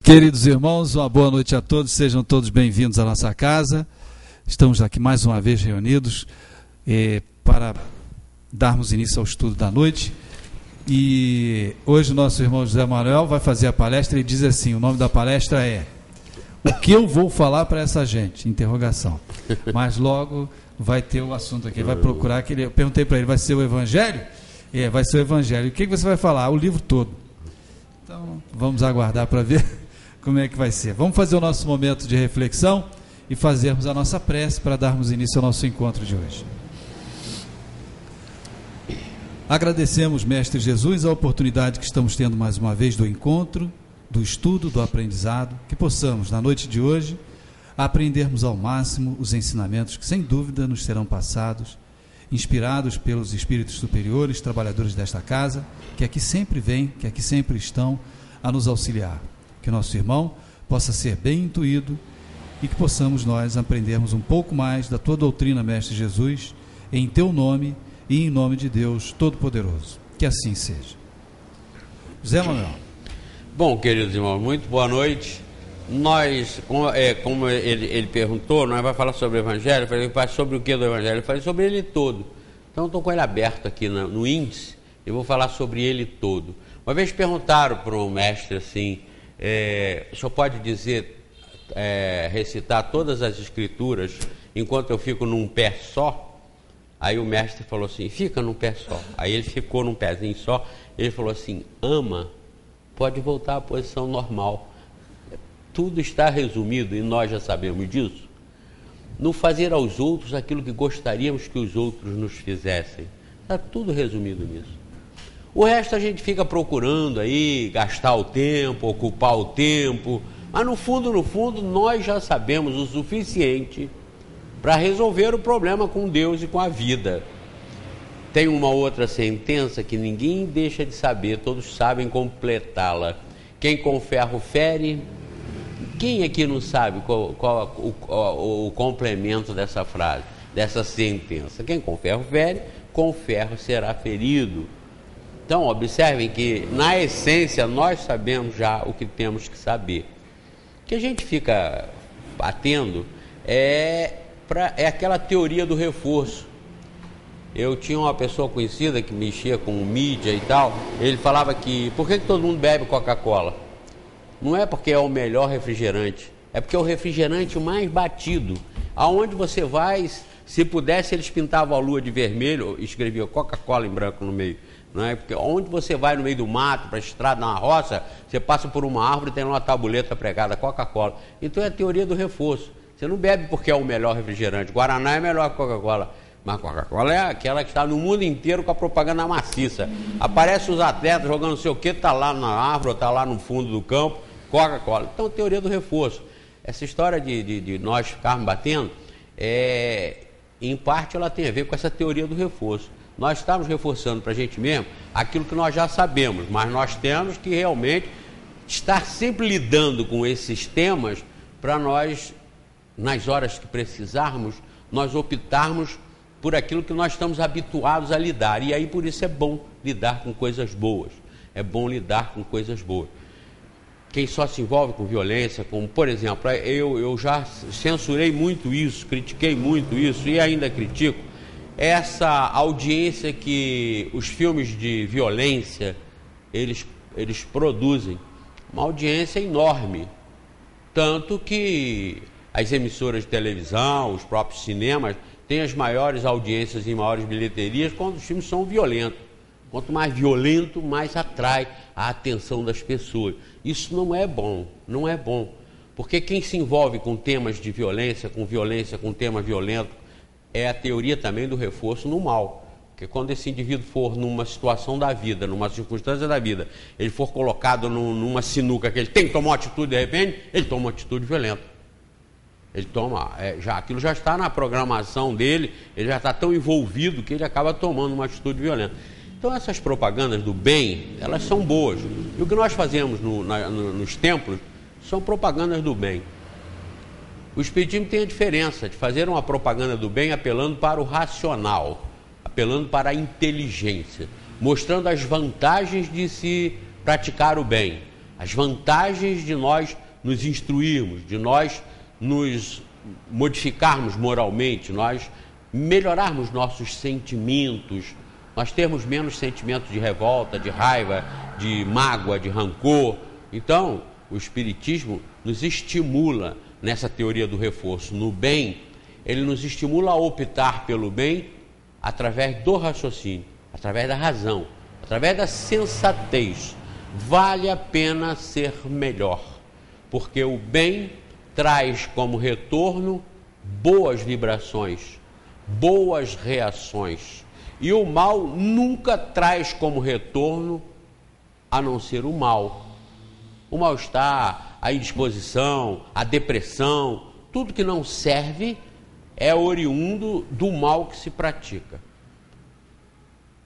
Queridos irmãos, uma boa noite a todos, sejam todos bem-vindos à nossa casa. Estamos aqui mais uma vez reunidos para darmos início ao estudo da noite. E hoje o nosso irmão José Manuel vai fazer a palestra e diz assim, o nome da palestra é "O que eu vou falar para essa gente?" Interrogação. Mas logo vai ter o assunto aqui, vai procurar, eu perguntei para ele, vai ser o Evangelho? Vai ser o Evangelho. E o que você vai falar? O livro todo. Então, vamos aguardar para ver como é que vai ser. Vamos fazer o nosso momento de reflexão e fazermos a nossa prece para darmos início ao nosso encontro de hoje. Agradecemos, Mestre Jesus, a oportunidade que estamos tendo mais uma vez do encontro, do estudo, do aprendizado, que possamos, na noite de hoje, aprendermos ao máximo os ensinamentos que, sem dúvida, nos serão passados, inspirados pelos espíritos superiores, trabalhadores desta casa, que aqui sempre vêm, que aqui sempre estão a nos auxiliar. Que nosso irmão possa ser bem intuído e que possamos nós aprendermos um pouco mais da tua doutrina, Mestre Jesus, em teu nome e em nome de Deus Todo-Poderoso. Que assim seja. José Manuel. Bom, queridos irmãos, muito boa noite. Nós, como ele perguntou, nós vamos falar sobre o Evangelho. Eu falei, sobre o que do Evangelho? Eu falei sobre ele todo. Então, estou com ele aberto aqui no índice e vou falar sobre ele todo. Uma vez perguntaram para um mestre assim, o senhor pode dizer, recitar todas as escrituras enquanto eu fico num pé só? Aí o mestre falou assim, fica num pé só. Aí ele ficou num pezinho só, ele falou assim, ama, pode voltar à posição normal. Tudo está resumido, e nós já sabemos disso, no fazer aos outros aquilo que gostaríamos que os outros nos fizessem. Está tudo resumido nisso. O resto a gente fica procurando aí, gastar o tempo, ocupar o tempo, mas no fundo, nós já sabemos o suficiente para resolver o problema com Deus e com a vida. Tem uma outra sentença que ninguém deixa de saber, todos sabem completá-la. Quem com ferro fere. Quem aqui não sabe qual o complemento dessa frase, dessa sentença? Quem com ferro fere, com ferro será ferido. Então, observem que, na essência, nós sabemos já o que temos que saber. O que a gente fica batendo é aquela teoria do reforço. Eu tinha uma pessoa conhecida que mexia com mídia e tal, ele falava que, por que todo mundo bebe Coca-Cola? Não é porque é o melhor refrigerante, é porque é o refrigerante mais batido. Aonde você vai, se pudesse, eles pintavam a lua de vermelho, escreviam Coca-Cola em branco no meio. Não é? Porque onde você vai no meio do mato, para a estrada, na roça, você passa por uma árvore e tem uma tabuleta pregada, Coca-Cola. Então é a teoria do reforço. Você não bebe porque é o melhor refrigerante. Guaraná é melhor que Coca-Cola. Mas Coca-Cola é aquela que está no mundo inteiro com a propaganda maciça. Aparece os atletas jogando não sei o que, está lá na árvore, está lá no fundo do campo, Coca-Cola. Então, teoria do reforço. Essa história de nós ficarmos batendo, em parte ela tem a ver com essa teoria do reforço. Nós estamos reforçando para a gente mesmo aquilo que nós já sabemos, mas nós temos que realmente estar sempre lidando com esses temas para nós, nas horas que precisarmos, nós optarmos por aquilo que nós estamos habituados a lidar. E aí, por isso, é bom lidar com coisas boas. É bom lidar com coisas boas. Quem só se envolve com violência, como, por exemplo, eu já censurei muito isso, critiquei muito isso e ainda critico, essa audiência que os filmes de violência, eles produzem. Uma audiência enorme. Tanto que as emissoras de televisão, os próprios cinemas, têm as maiores audiências e maiores bilheterias quando os filmes são violentos. Quanto mais violento, mais atrai a atenção das pessoas. Isso não é bom, não é bom. Porque quem se envolve com temas de violência, com tema violento, é a teoria também do reforço no mal. Porque quando esse indivíduo for numa situação da vida, numa circunstância da vida, ele for colocado numa sinuca que ele tem que tomar uma atitude de repente, ele toma uma atitude violenta. Ele toma, aquilo já está na programação dele, ele já está tão envolvido que ele acaba tomando uma atitude violenta. Então essas propagandas do bem, elas são boas. E o que nós fazemos nos templos são propagandas do bem. O Espiritismo tem a diferença de fazer uma propaganda do bem apelando para o racional, apelando para a inteligência, mostrando as vantagens de se praticar o bem. as vantagens de nós nos instruirmos, de nós nos modificarmos moralmente, nós melhorarmos nossos sentimentos, nós termos menos sentimentos de revolta, de raiva, de mágoa, de rancor. Então, o Espiritismo nos estimula nessa teoria do reforço no bem, ele nos estimula a optar pelo bem através do raciocínio, através da razão, através da sensatez. Vale a pena ser melhor, porque o bem traz como retorno boas vibrações, boas reações, e o mal nunca traz como retorno a não ser o mal. O mal-estar, a indisposição, a depressão, tudo que não serve é oriundo do mal que se pratica.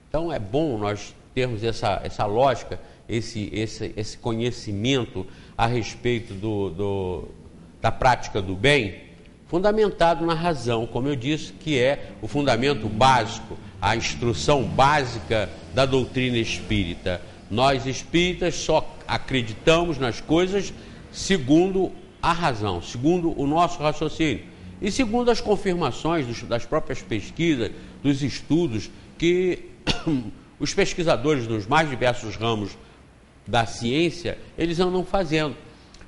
Então é bom nós termos essa lógica, esse conhecimento a respeito da prática do bem, fundamentado na razão, como eu disse, que é o fundamento básico, a instrução básica da doutrina espírita. Nós espíritas só acreditamos nas coisas segundo a razão, segundo o nosso raciocínio e segundo as confirmações das próprias pesquisas, dos estudos que os pesquisadores nos mais diversos ramos da ciência, eles andam fazendo.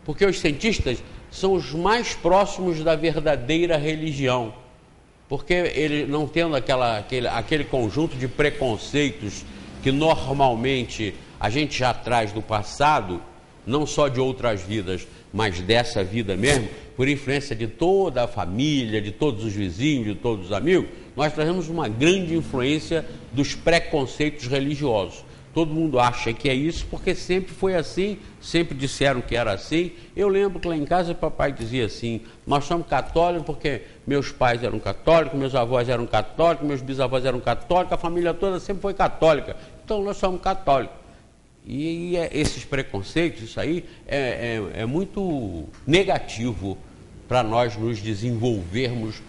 Porque os cientistas são os mais próximos da verdadeira religião, porque ele não tendo aquele conjunto de preconceitos que normalmente a gente já traz do passado, não só de outras vidas, mas dessa vida mesmo, por influência de toda a família, de todos os vizinhos, de todos os amigos, nós trazemos uma grande influência dos preconceitos religiosos. Todo mundo acha que é isso porque sempre foi assim, sempre disseram que era assim. Eu lembro que lá em casa o papai dizia assim: nós somos católicos porque meus pais eram católicos, meus avós eram católicos, meus bisavós eram católicos, a família toda sempre foi católica, então nós somos católicos. E esses preconceitos, isso aí é muito negativo para nós nos desenvolvermos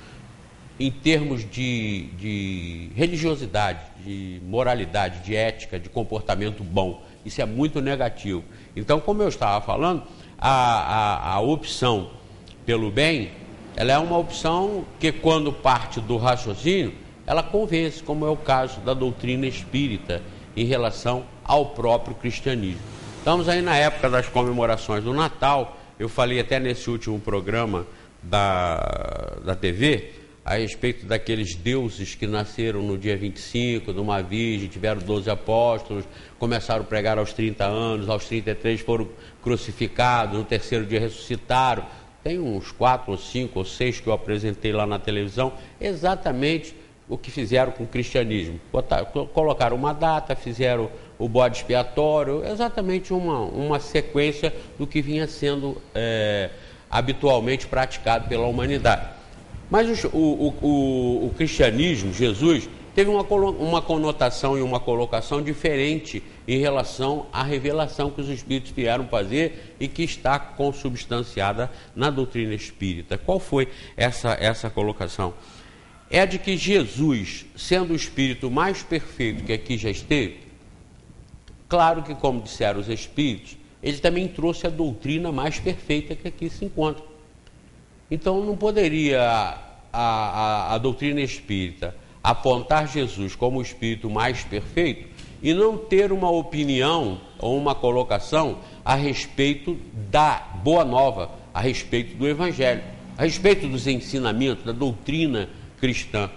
em termos de religiosidade, de moralidade, de ética, de comportamento bom. Isso é muito negativo. Então, como eu estava falando, a opção pelo bem, ela é uma opção que, quando parte do raciocínio, ela convence, como é o caso da doutrina espírita em relação ao próprio cristianismo. Estamos aí na época das comemorações do Natal. Eu falei até nesse último programa da TV a respeito daqueles deuses que nasceram no dia 25, de uma virgem, tiveram 12 apóstolos, começaram a pregar aos 30 anos, aos 33 foram crucificados, no terceiro dia ressuscitaram. Tem uns 4 ou 5 ou 6 que eu apresentei lá na televisão, exatamente o que fizeram com o cristianismo. Colocaram uma data, fizeram o bode expiatório, exatamente uma sequência do que vinha sendo habitualmente praticado pela humanidade. Mas o cristianismo, Jesus, teve uma conotação e uma colocação diferente em relação à revelação que os espíritos vieram fazer e que está consubstanciada na doutrina espírita. Qual foi essa colocação? É a de que Jesus, sendo o espírito mais perfeito que aqui já esteve, claro que, como disseram os espíritos, ele também trouxe a doutrina mais perfeita que aqui se encontra. Então não poderia a doutrina espírita apontar Jesus como o espírito mais perfeito e não ter uma opinião ou uma colocação a respeito da Boa Nova, a respeito do Evangelho, a respeito dos ensinamentos, da doutrina cristã.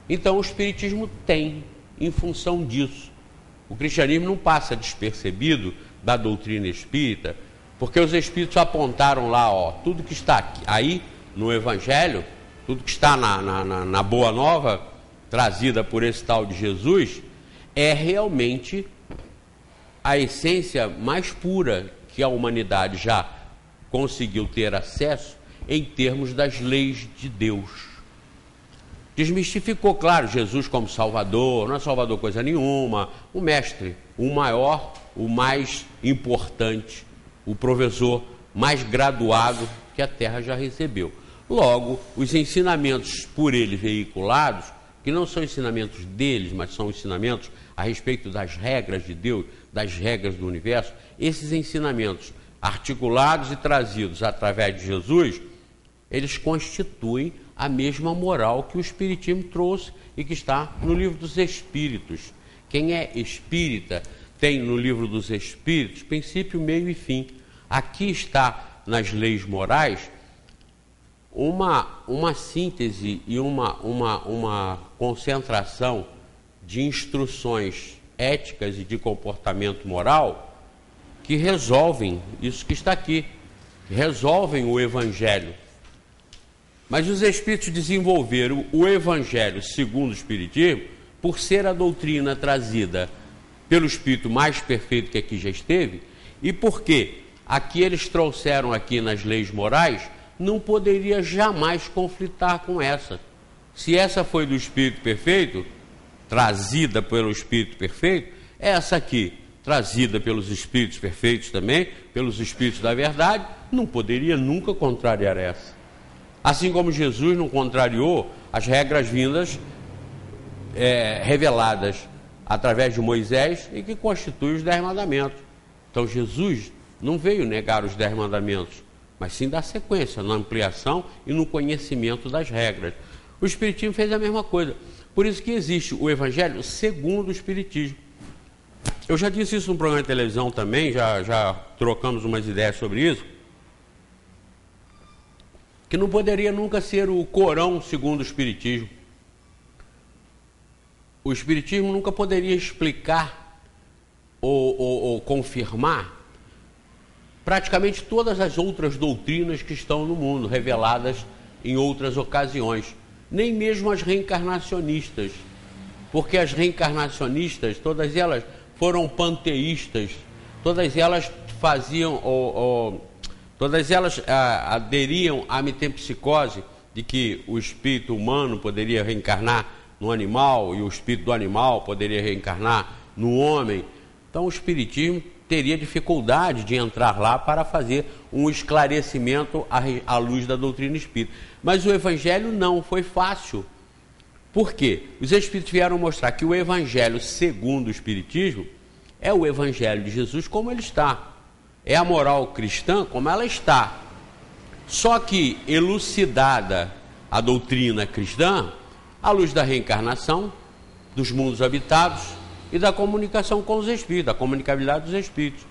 Então o Espiritismo tem, em função disso. O cristianismo não passa despercebido da doutrina espírita, porque os espíritos apontaram lá, tudo que está aqui, aí no Evangelho, tudo que está na Boa Nova, trazida por esse tal de Jesus, é realmente a essência mais pura que a humanidade já conseguiu ter acesso em termos das leis de Deus. Desmistificou, claro, Jesus como Salvador, não é Salvador coisa nenhuma, o mestre, o maior, o mais importante, o professor mais graduado que a Terra já recebeu. Logo, os ensinamentos por ele veiculados, que não são ensinamentos deles, mas são ensinamentos a respeito das regras de Deus, das regras do universo, esses ensinamentos articulados e trazidos através de Jesus, eles constituem a mesma moral que o Espiritismo trouxe e que está no Livro dos Espíritos. Quem é espírita tem no Livro dos Espíritos princípio, meio e fim. Aqui está, nas leis morais, uma síntese e uma concentração de instruções éticas e de comportamento moral que resolvem isso que está aqui, resolvem o Evangelho. Mas os Espíritos desenvolveram o Evangelho segundo o Espiritismo por ser a doutrina trazida pelo Espírito mais perfeito que aqui já esteve, e porque aqui eles trouxeram aqui nas leis morais, não poderia jamais conflitar com essa. Se essa foi do Espírito perfeito, trazida pelo Espírito perfeito, essa aqui, trazida pelos Espíritos perfeitos também, pelos Espíritos da verdade, não poderia nunca contrariar essa. Assim como Jesus não contrariou as regras vindas reveladas através de Moisés e que constituem os 10 mandamentos. Então Jesus não veio negar os 10 mandamentos, mas sim dar sequência na ampliação e no conhecimento das regras. O Espiritismo fez a mesma coisa. Por isso que existe o Evangelho segundo o Espiritismo. Eu já disse isso no programa de televisão também, já trocamos umas ideias sobre isso, que não poderia nunca ser o Corão segundo o Espiritismo. O Espiritismo nunca poderia explicar ou confirmar praticamente todas as outras doutrinas que estão no mundo, reveladas em outras ocasiões. Nem mesmo as reencarnacionistas, porque as reencarnacionistas, todas elas foram panteístas, todas elas faziam, todas elas aderiam à metempsicose de que o espírito humano poderia reencarnar no animal e o espírito do animal poderia reencarnar no homem. Então o Espiritismo teria dificuldade de entrar lá para fazer um esclarecimento à luz da doutrina espírita. Mas o Evangelho não, foi fácil. Por quê? Os Espíritos vieram mostrar que o Evangelho segundo o Espiritismo é o Evangelho de Jesus como ele está. É a moral cristã como ela está. Só que elucidada a doutrina cristã à luz da reencarnação, dos mundos habitados e da comunicação com os Espíritos, da comunicabilidade dos Espíritos.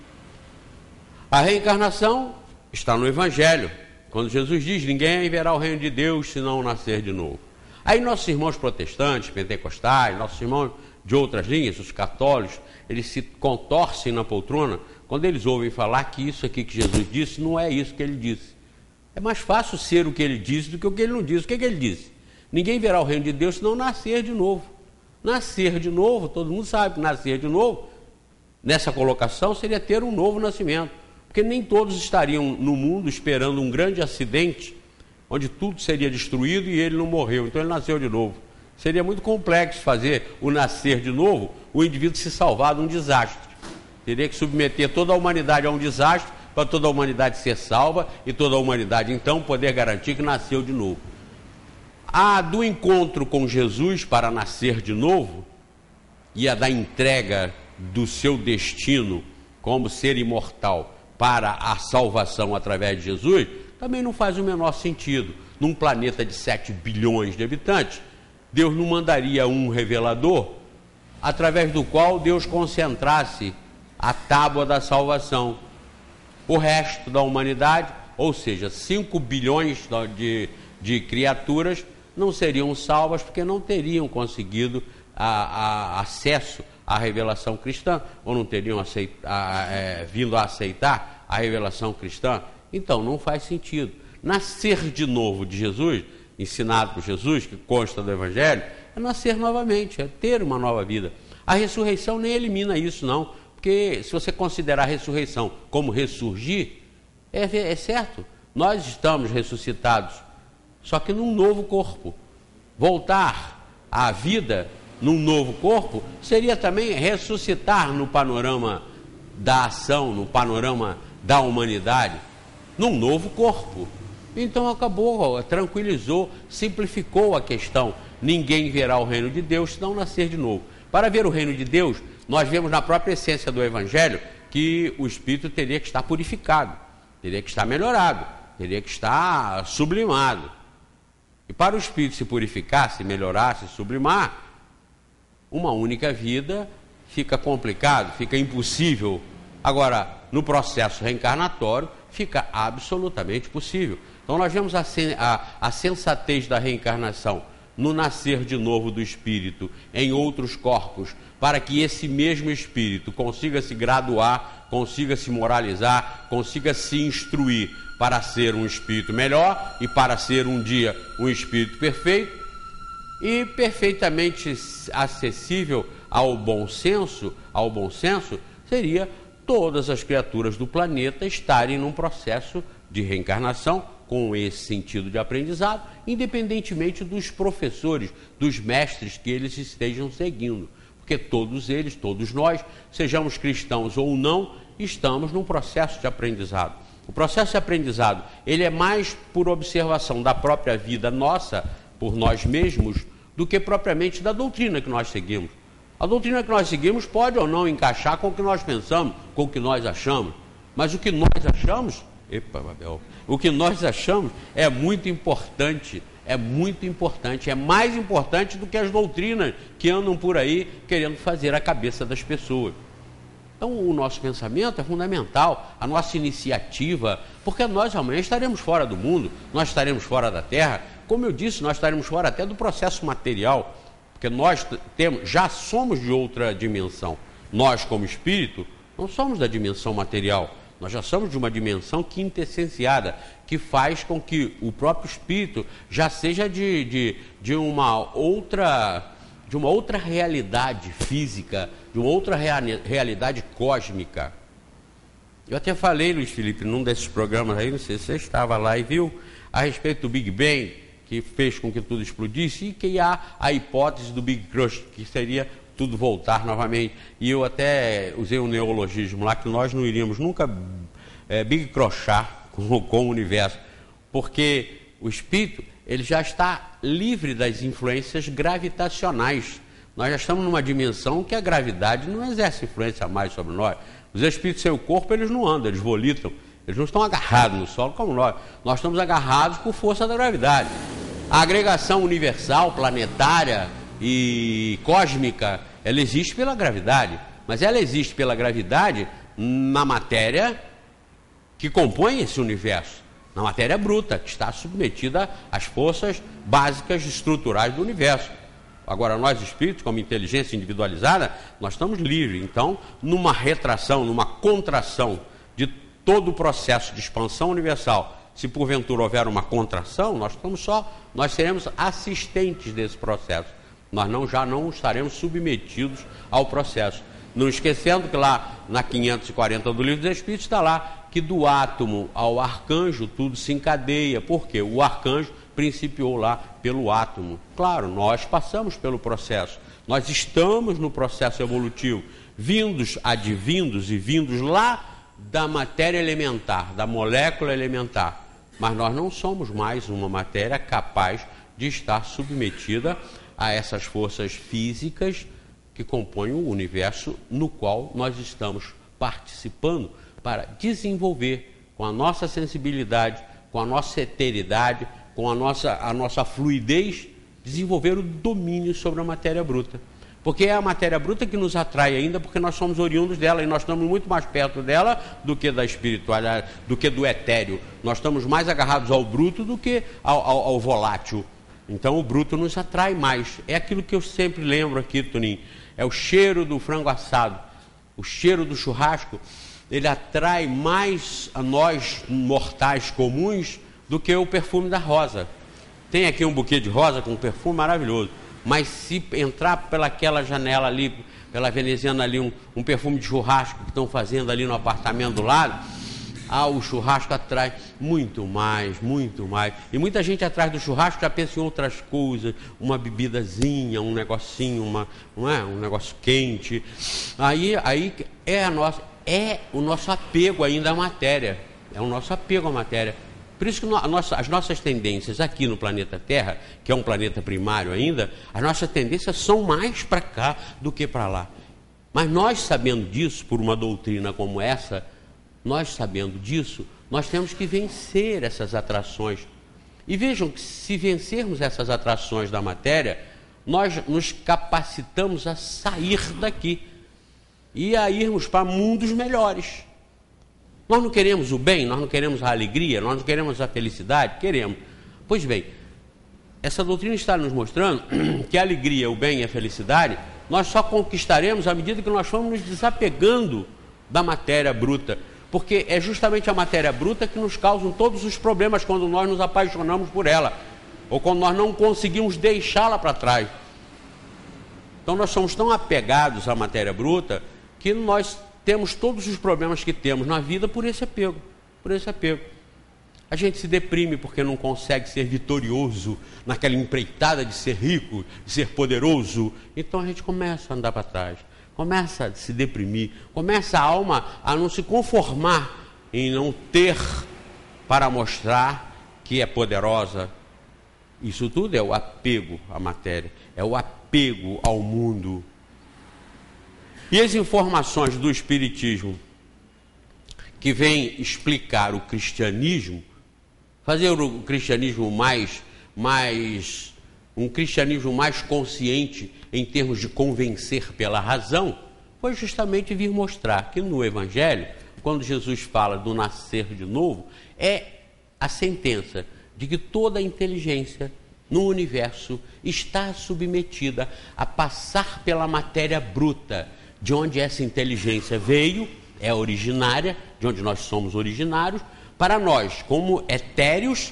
A reencarnação está no Evangelho, quando Jesus diz: ninguém verá o reino de Deus se não nascer de novo. Aí nossos irmãos protestantes, pentecostais, nossos irmãos de outras linhas, os católicos, eles se contorcem na poltrona quando eles ouvem falar que isso aqui que Jesus disse não é isso que ele disse. É mais fácil ser o que ele disse do que o que ele não disse. O que ele disse? Ninguém verá o reino de Deus se não nascer de novo. Nascer de novo, todo mundo sabe que nascer de novo, nessa colocação, seria ter um novo nascimento. Porque nem todos estariam no mundo esperando um grande acidente, onde tudo seria destruído e ele não morreu, então ele nasceu de novo. Seria muito complexo fazer o nascer de novo, o indivíduo se salvar de um desastre. Teria que submeter toda a humanidade a um desastre, para toda a humanidade ser salva e toda a humanidade, então, poder garantir que nasceu de novo. A do encontro com Jesus para nascer de novo e a da entrega do seu destino como ser imortal para a salvação através de Jesus, também não faz o menor sentido. Num planeta de 7 bilhões de habitantes, Deus não mandaria um revelador através do qual Deus concentrasse a tábua da salvação. O resto da humanidade, ou seja, 5 bilhões de criaturas, não seriam salvas porque não teriam conseguido acesso à revelação cristã, ou não teriam vindo a aceitar a revelação cristã. Então não faz sentido. Nascer de novo de Jesus, ensinado por Jesus, que consta do Evangelho, é nascer novamente, é ter uma nova vida. A ressurreição nem elimina isso, não, porque se você considerar a ressurreição como ressurgir, é certo, nós estamos ressuscitados, só que num novo corpo. Voltar à vida num novo corpo seria também ressuscitar no panorama da ação, no panorama da humanidade, num novo corpo. Então acabou, tranquilizou, simplificou a questão. Ninguém verá o reino de Deus se não nascer de novo. Para ver o reino de Deus, nós vemos na própria essência do Evangelho que o espírito teria que estar purificado, teria que estar melhorado, teria que estar sublimado. E para o espírito se purificar, se melhorar, se sublimar, uma única vida fica complicado, fica impossível. Agora, no processo reencarnatório, fica absolutamente possível. Então nós vemos a sensatez da reencarnação no nascer de novo do espírito em outros corpos, para que esse mesmo espírito consiga se graduar, consiga se moralizar, consiga se instruir para ser um espírito melhor e para ser um dia um espírito perfeito e perfeitamente acessível ao bom senso seria todas as criaturas do planeta estarem num processo de reencarnação com esse sentido de aprendizado, independentemente dos professores, dos mestres que eles estejam seguindo. Porque todos eles, todos nós, sejamos cristãos ou não, estamos num processo de aprendizado. O processo de aprendizado, ele é mais por observação da própria vida nossa, por nós mesmos, do que propriamente da doutrina que nós seguimos. A doutrina que nós seguimos pode ou não encaixar com o que nós pensamos, com o que nós achamos, mas o que nós achamos, o que nós achamos é muito importante, é mais importante do que as doutrinas que andam por aí querendo fazer a cabeça das pessoas. Então o nosso pensamento é fundamental, a nossa iniciativa, porque nós amanhã estaremos fora do mundo, nós estaremos fora da Terra, como eu disse, nós estaremos fora até do processo material, porque nós já somos de outra dimensão. Nós, como espírito, não somos da dimensão material, nós já somos de uma dimensão quintessenciada, que faz com que o próprio espírito já seja de uma outra realidade física, de uma outra realidade cósmica. Eu até falei, Luiz Felipe, num desses programas aí, não sei se você estava lá e viu, a respeito do Big Bang, que fez com que tudo explodisse, e que há a hipótese do Big Crush, que seria tudo voltar novamente. E eu até usei um neologismo lá, que nós não iríamos nunca Big Crushar com o universo, porque o espírito ele já está livre das influências gravitacionais. Nós já estamos numa dimensão que a gravidade não exerce influência mais sobre nós. Os espíritos sem o corpo, eles não andam, eles volitam. Eles não estão agarrados no solo como nós. Nós estamos agarrados por força da gravidade. A agregação universal, planetária e cósmica, ela existe pela gravidade. Mas ela existe pela gravidade na matéria que compõe esse universo. Na matéria bruta, que está submetida às forças básicas estruturais do universo. Agora, nós espíritos, como inteligência individualizada, nós estamos livres. Então, numa retração, numa contração de todo o processo de expansão universal, se porventura houver uma contração, nós seremos assistentes desse processo. Nós já não estaremos submetidos ao processo. Não esquecendo que lá na 540 do Livro dos Espíritos está lá que do átomo ao arcanjo tudo se encadeia. Por quê? O arcanjo principiou lá pelo átomo. Claro, nós passamos pelo processo. Nós estamos no processo evolutivo, advindos e vindos lá da matéria elementar, da molécula elementar. Mas nós não somos mais uma matéria capaz de estar submetida a essas forças físicas que compõem o universo no qual nós estamos participando para desenvolver com a nossa sensibilidade, com a nossa eteridade, com a nossa fluidez, desenvolver o domínio sobre a matéria bruta. Porque é a matéria bruta que nos atrai ainda, porque nós somos oriundos dela e nós estamos muito mais perto dela do que da espiritualidade, do que do etéreo. Nós estamos mais agarrados ao bruto do que ao volátil. Então o bruto nos atrai mais. É aquilo que eu sempre lembro aqui, Toninho. É o cheiro do frango assado, o cheiro do churrasco. Ele atrai mais a nós mortais comuns do que o perfume da rosa. Tem aqui um buquê de rosa com um perfume maravilhoso. Mas se entrar pelaquela janela ali, pela veneziana ali, um perfume de churrasco que estão fazendo ali no apartamento do lado, o churrasco atrai muito mais, muito mais. E muita gente atrás do churrasco já pensa em outras coisas, uma bebidazinha, um negocinho, um negócio quente. Aí é o nosso apego ainda à matéria. É o nosso apego à matéria. Por isso que as nossas tendências aqui no planeta Terra, que é um planeta primário ainda, as nossas tendências são mais para cá do que para lá. Mas nós, sabendo disso, por uma doutrina como essa, nós sabendo disso, nós temos que vencer essas atrações. E vejam que se vencermos essas atrações da matéria, nós nos capacitamos a sair daqui e a irmos para mundos melhores. Nós não queremos o bem, nós não queremos a alegria, nós não queremos a felicidade? Queremos. Pois bem, essa doutrina está nos mostrando que a alegria, o bem e a felicidade, nós só conquistaremos à medida que nós formos nos desapegando da matéria bruta. Porque é justamente a matéria bruta que nos causa todos os problemas quando nós nos apaixonamos por ela, ou quando nós não conseguimos deixá-la para trás. Então nós somos tão apegados à matéria bruta que nós temos todos os problemas que temos na vida por esse apego, A gente se deprime porque não consegue ser vitorioso naquela empreitada de ser rico, de ser poderoso. Então a gente começa a andar para trás, começa a se deprimir, começa a alma a não se conformar em não ter para mostrar que é poderosa. Isso tudo é o apego à matéria, é o apego ao mundo. E as informações do Espiritismo que vem explicar o cristianismo, fazer o cristianismo um cristianismo mais consciente em termos de convencer pela razão, foi justamente vir mostrar que no Evangelho, quando Jesus fala do nascer de novo, é a sentença de que toda a inteligência no universo está submetida a passar pela matéria bruta, de onde essa inteligência veio, é originária, de onde nós somos originários, para nós, como etéreos,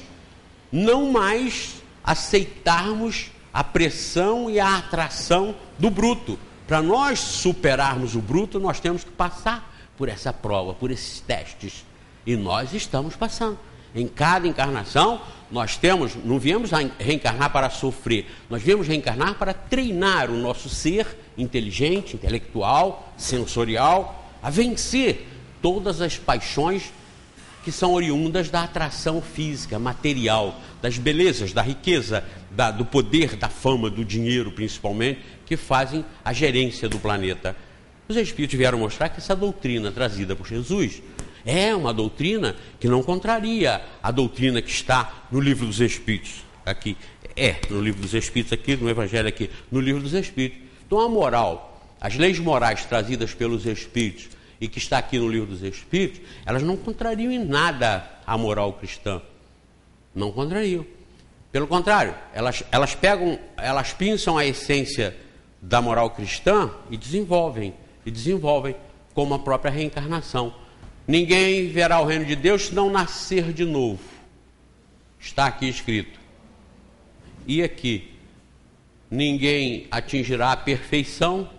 não mais aceitarmos a pressão e a atração do bruto. Para nós superarmos o bruto, nós temos que passar por essa prova, por esses testes. E nós estamos passando. Em cada encarnação, não viemos reencarnar para sofrer, nós viemos reencarnar para treinar o nosso ser inteligente, intelectual, sensorial, a vencer todas as paixões que são oriundas da atração física, material, das belezas, da riqueza, do poder, da fama, do dinheiro principalmente, que fazem a gerência do planeta. Os Espíritos vieram mostrar que essa doutrina trazida por Jesus é uma doutrina que não contraria a doutrina que está no Livro dos Espíritos. Aqui, no Livro dos Espíritos, aqui no Evangelho, aqui no Livro dos Espíritos. Então a moral, as leis morais trazidas pelos Espíritos e que está aqui no Livro dos Espíritos, elas não contrariam em nada a moral cristã. Não contrariam. Pelo contrário, elas pinçam a essência da moral cristã e desenvolvem como a própria reencarnação. Ninguém verá o reino de Deus se não nascer de novo. Está aqui escrito. E aqui, ninguém atingirá a perfeição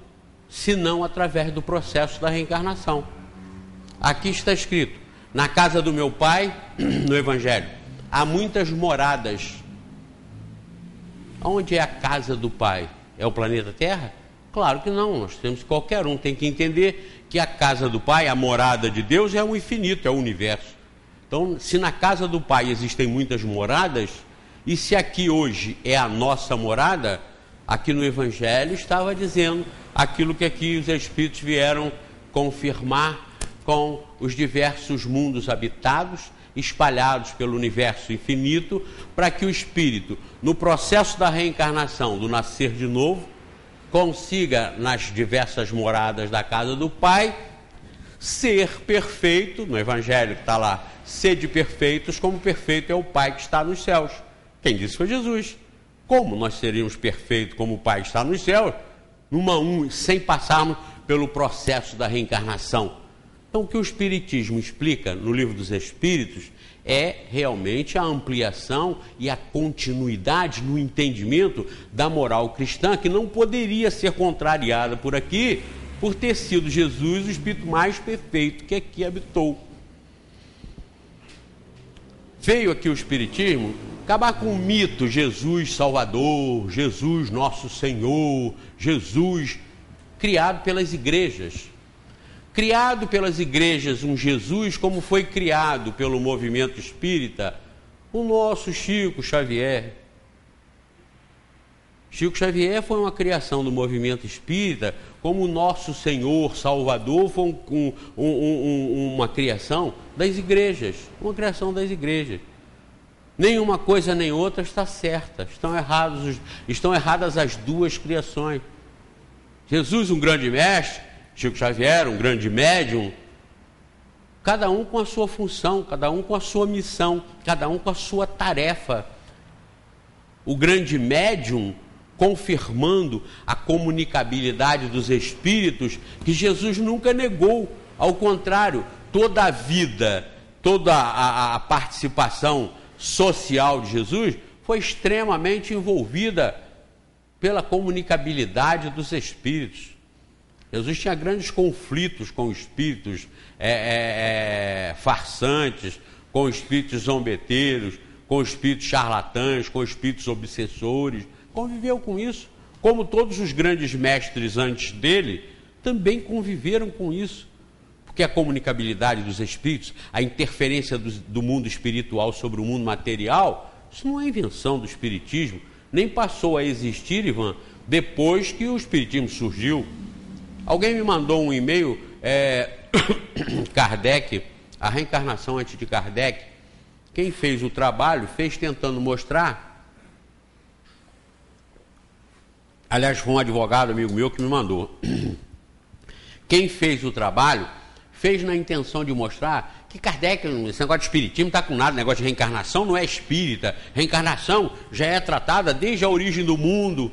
senão através do processo da reencarnação. Aqui está escrito, na casa do meu Pai, no Evangelho, há muitas moradas. Onde é a casa do Pai? É o planeta Terra? Claro que não, qualquer um tem que entender que a casa do Pai, a morada de Deus, é o infinito, é o universo. Então, se na casa do Pai existem muitas moradas, e se aqui hoje é a nossa morada, aqui no Evangelho estava dizendo aquilo que aqui os Espíritos vieram confirmar com os diversos mundos habitados, espalhados pelo universo infinito, para que o Espírito, no processo da reencarnação, do nascer de novo, consiga, nas diversas moradas da casa do Pai, ser perfeito, no Evangelho que está lá, sede perfeitos, como perfeito é o Pai que está nos céus. Quem disse foi Jesus. Como nós seríamos perfeitos como o Pai está nos céus, sem passarmos pelo processo da reencarnação? Então, o que o Espiritismo explica no Livro dos Espíritos é realmente a ampliação e a continuidade no entendimento da moral cristã, que não poderia ser contrariada por aqui, por ter sido Jesus o Espírito mais perfeito que aqui habitou. Veio aqui o Espiritismo acabar com o mito Jesus Salvador, Jesus Nosso Senhor, Jesus, criado pelas igrejas. Criado pelas igrejas um Jesus como foi criado pelo movimento espírita o nosso Chico Xavier. Chico Xavier foi uma criação do movimento espírita, como o nosso Senhor Salvador foi uma criação das igrejas, Nenhuma coisa nem outra está certa, estão erradas as duas criações. Jesus, um grande mestre, Chico Xavier, um grande médium, cada um com a sua função, cada um com a sua missão, cada um com a sua tarefa. O grande médium confirmando a comunicabilidade dos espíritos, que Jesus nunca negou, ao contrário, toda a vida, toda a participação social de Jesus foi extremamente envolvida pela comunicabilidade dos espíritos. Jesus tinha grandes conflitos com espíritos farsantes, com espíritos zombeteiros, com espíritos charlatães, com espíritos obsessores. Conviveu com isso, como todos os grandes mestres antes dele também conviveram com isso, porque a comunicabilidade dos espíritos, a interferência do mundo espiritual sobre o mundo material, isso não é invenção do espiritismo, nem passou a existir, Ivan, depois que o espiritismo surgiu. Alguém me mandou um e-mail, Kardec, a reencarnação antes de Kardec, quem fez o trabalho fez tentando mostrar. Aliás, foi um advogado amigo meu que me mandou. Quem fez o trabalho fez na intenção de mostrar que Kardec, esse negócio de espiritismo não está com nada, negócio de reencarnação não é espírita, reencarnação já é tratada desde a origem do mundo.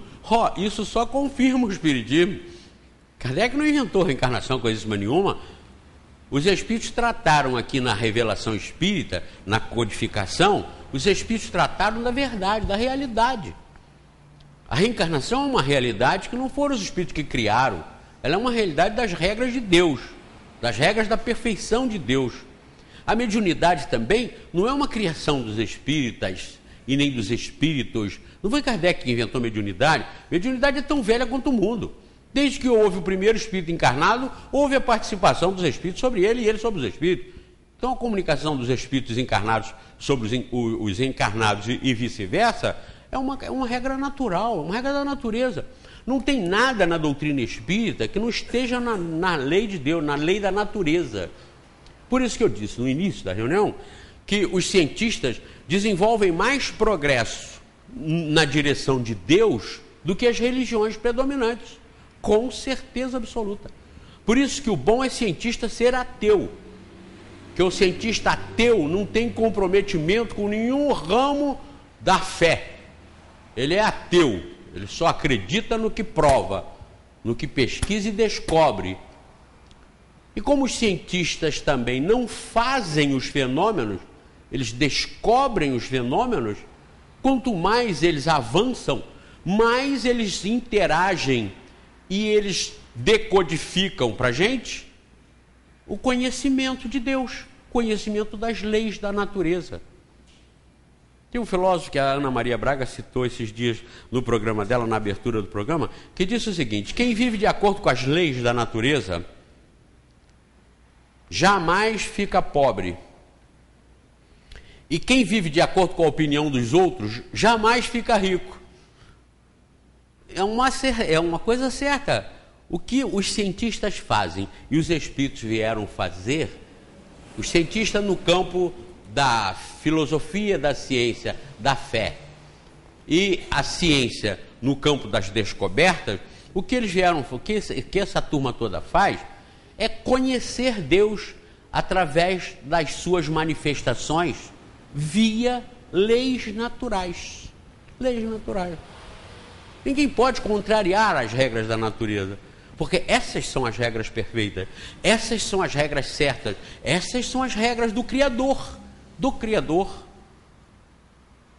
Isso só confirma o espiritismo. Kardec não inventou reencarnação, coisíssima nenhuma. Os espíritos trataram aqui na revelação espírita, na codificação, os espíritos trataram da verdade, da realidade. A reencarnação é uma realidade que não foram os espíritos que criaram. Ela é uma realidade das regras de Deus, das regras da perfeição de Deus. A mediunidade também não é uma criação dos espíritas e nem dos espíritos. Não foi Kardec que inventou mediunidade. Mediunidade é tão velha quanto o mundo. Desde que houve o primeiro espírito encarnado, houve a participação dos espíritos sobre ele e ele sobre os espíritos. Então a comunicação dos espíritos encarnados sobre os encarnados e vice-versa é uma regra natural, uma regra da natureza. Não tem nada na doutrina espírita que não esteja na lei de Deus, na lei da natureza. Por isso que eu disse no início da reunião que os cientistas desenvolvem mais progresso na direção de Deus do que as religiões predominantes, com certeza absoluta. Por isso que o bom é cientista ser ateu, que o cientista ateu não tem comprometimento com nenhum ramo da fé. Ele é ateu, ele só acredita no que prova, no que pesquisa e descobre. E como os cientistas também não fazem os fenômenos, eles descobrem os fenômenos, quanto mais eles avançam, mais eles interagem e eles decodificam para a gente o conhecimento de Deus, conhecimento das leis da natureza. Tem um filósofo que a Ana Maria Braga citou esses dias no programa dela, na abertura do programa, que disse o seguinte: quem vive de acordo com as leis da natureza jamais fica pobre. E quem vive de acordo com a opinião dos outros jamais fica rico. É uma coisa certa. O que os cientistas fazem e os espíritos vieram fazer, os cientistas no campo da filosofia, da ciência, da fé, e a ciência no campo das descobertas, o que eles vieram, o que essa turma toda faz, é conhecer Deus através das suas manifestações via leis naturais. Leis naturais. Ninguém pode contrariar as regras da natureza, porque essas são as regras perfeitas, essas são as regras certas, essas são as regras do Criador.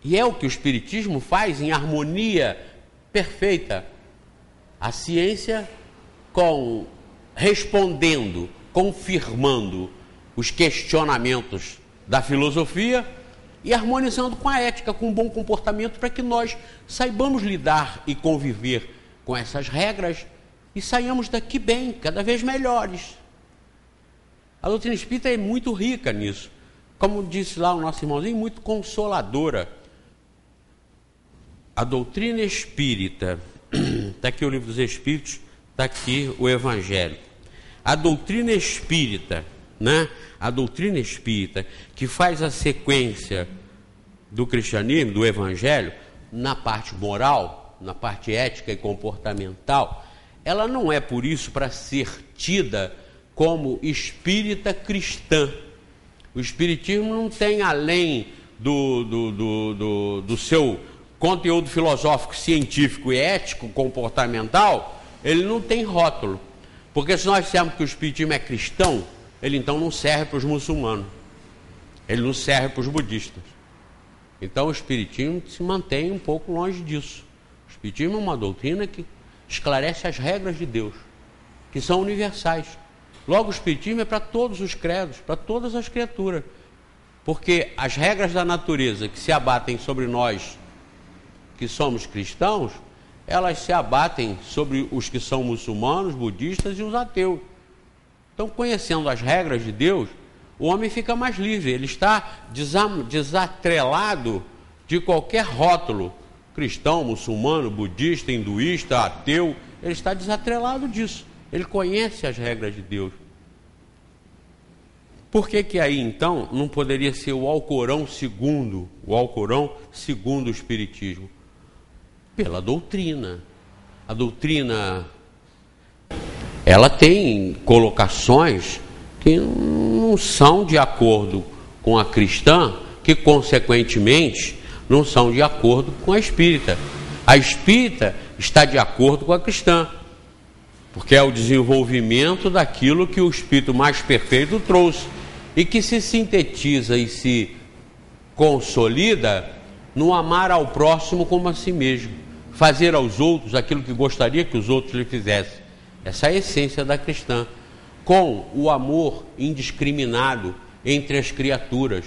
E é o que o Espiritismo faz em harmonia perfeita. A ciência respondendo, confirmando os questionamentos da filosofia e harmonizando com a ética, com o bom comportamento, para que nós saibamos lidar e conviver com essas regras e saiamos daqui bem, cada vez melhores. A doutrina espírita é muito rica nisso. Como disse lá o nosso irmãozinho, muito consoladora. a doutrina espírita, está aqui o Livro dos Espíritos, está aqui o Evangelho. A doutrina espírita, né? A doutrina espírita que faz a sequência do cristianismo, do Evangelho, na parte moral, na parte ética e comportamental, ela não é por isso para ser tida como espírita cristã. O espiritismo não tem, além do seu conteúdo filosófico, científico e ético, comportamental, ele não tem rótulo. Porque se nós dissermos que o espiritismo é cristão, ele então não serve para os muçulmanos, ele não serve para os budistas. Então o espiritismo se mantém um pouco longe disso. O espiritismo é uma doutrina que esclarece as regras de Deus, que são universais. Logo, o espiritismo é para todos os credos, para todas as criaturas, porque as regras da natureza que se abatem sobre nós, que somos cristãos, elas se abatem sobre os que são muçulmanos, budistas e os ateus. Então, conhecendo as regras de Deus, o homem fica mais livre, ele está desatrelado de qualquer rótulo, cristão, muçulmano, budista, hinduísta, ateu, ele está desatrelado disso, ele conhece as regras de Deus. Por que aí então não poderia ser o Alcorão segundo o Espiritismo? Pela doutrina. A doutrina, ela tem colocações que não são de acordo com a cristã, que consequentemente não são de acordo com a espírita. A espírita está de acordo com a cristã, porque é o desenvolvimento daquilo que o espírito mais perfeito trouxe e que se sintetiza e se consolida no amar ao próximo como a si mesmo, fazer aos outros aquilo que gostaria que os outros lhe fizessem. Essa é a essência da cristã, com o amor indiscriminado entre as criaturas,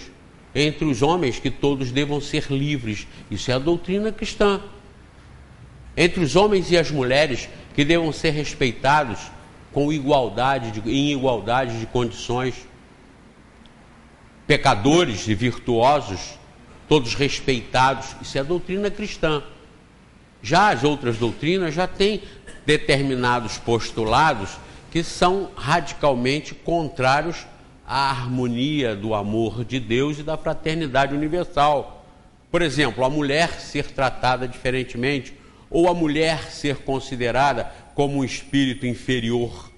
entre os homens, que todos devam ser livres. Isso é a doutrina cristã. Entre os homens e as mulheres, que devam ser respeitados com igualdade, em igualdade de condições. Pecadores e virtuosos, todos respeitados. Isso é a doutrina cristã. Já as outras doutrinas já têm determinados postulados que são radicalmente contrários à harmonia do amor de Deus e da fraternidade universal. Por exemplo, a mulher ser tratada diferentemente, ou a mulher ser considerada como um espírito inferior.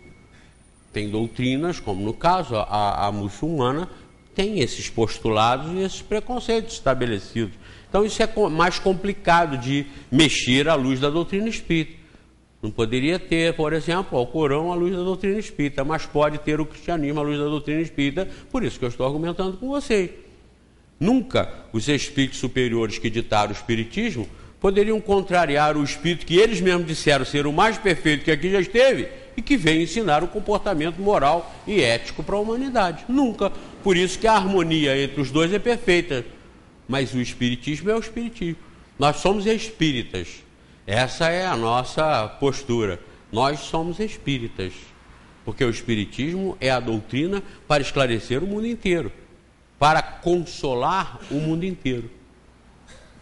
Tem doutrinas, como no caso a muçulmana, tem esses postulados e esses preconceitos estabelecidos. Então isso é mais complicado de mexer à luz da doutrina espírita. Não poderia ter, por exemplo, o Alcorão à luz da doutrina espírita, mas pode ter o cristianismo à luz da doutrina espírita, por isso que eu estou argumentando com vocês. Nunca os espíritos superiores que ditaram o espiritismo poderiam contrariar o espírito que eles mesmos disseram ser o mais perfeito que aqui já esteve e que veio ensinar o comportamento moral e ético para a humanidade. Nunca. Por isso que a harmonia entre os dois é perfeita. Mas o espiritismo é o espiritismo. Nós somos espíritas. Essa é a nossa postura. Nós somos espíritas. Porque o espiritismo é a doutrina para esclarecer o mundo inteiro, para consolar o mundo inteiro.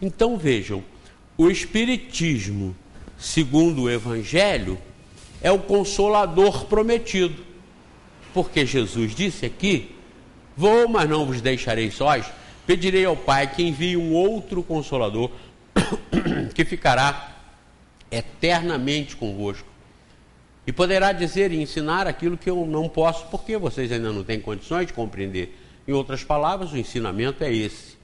Então vejam, o espiritismo, segundo o Evangelho, é o consolador prometido. Porque Jesus disse aqui: vou, mas não vos deixarei sós, pedirei ao Pai que envie um outro consolador que ficará eternamente convosco e poderá dizer e ensinar aquilo que eu não posso, porque vocês ainda não têm condições de compreender. Em outras palavras, o ensinamento é esse.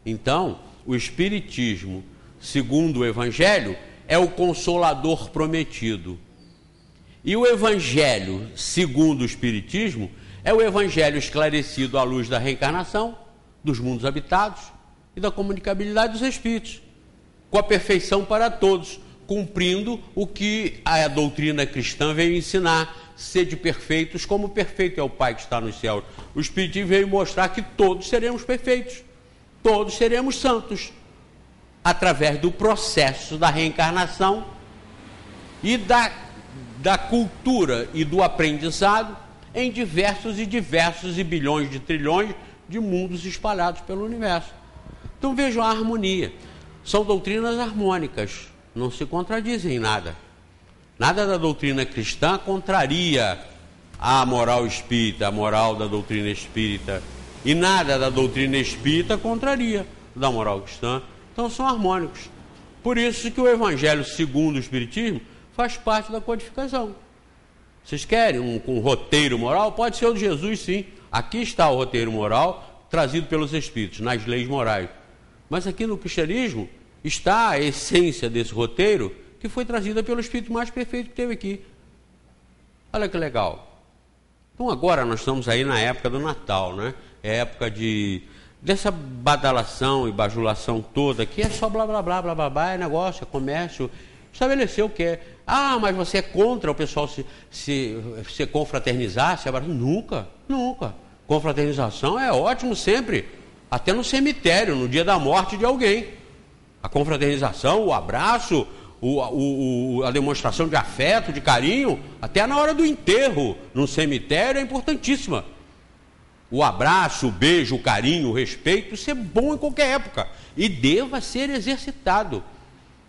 Então, o espiritismo, segundo o Evangelho, é o consolador prometido. E o Evangelho, segundo o espiritismo, é o Evangelho esclarecido à luz da reencarnação, dos mundos habitados e da comunicabilidade dos espíritos, com a perfeição para todos, cumprindo o que a doutrina cristã veio ensinar: sede perfeitos como perfeito é o Pai que está nos céus. O Espiritismo veio mostrar que todos seremos perfeitos, todos seremos santos, através do processo da reencarnação e da cultura e do aprendizado em diversos e bilhões de trilhões de mundos espalhados pelo universo. Então vejam a harmonia. são doutrinas harmônicas, não se contradizem em nada. Nada da doutrina cristã contraria a moral espírita, a moral da doutrina espírita, e nada da doutrina espírita contraria da moral cristã. Então são harmônicos. Por isso que o Evangelho segundo o Espiritismo faz parte da codificação. Vocês querem um roteiro moral? Pode ser o de Jesus, sim. Aqui está o roteiro moral trazido pelos Espíritos, nas leis morais. Mas aqui no cristianismo está a essência desse roteiro, que foi trazida pelo Espírito mais perfeito que teve aqui. Olha que legal. Então agora nós estamos aí na época do Natal, né? É época dessa badalação e bajulação toda, que é só blá blá blá blá blá blá, é negócio, é comércio. Estabeleceu o que é. Ah, mas você é contra o pessoal se confraternizar, se abraçar? Nunca, nunca. Confraternização é ótimo sempre, até no cemitério, no dia da morte de alguém. A confraternização, o abraço, a demonstração de afeto, de carinho, até na hora do enterro no cemitério é importantíssima. O abraço, o beijo, o carinho, o respeito, isso é bom em qualquer época e deva ser exercitado.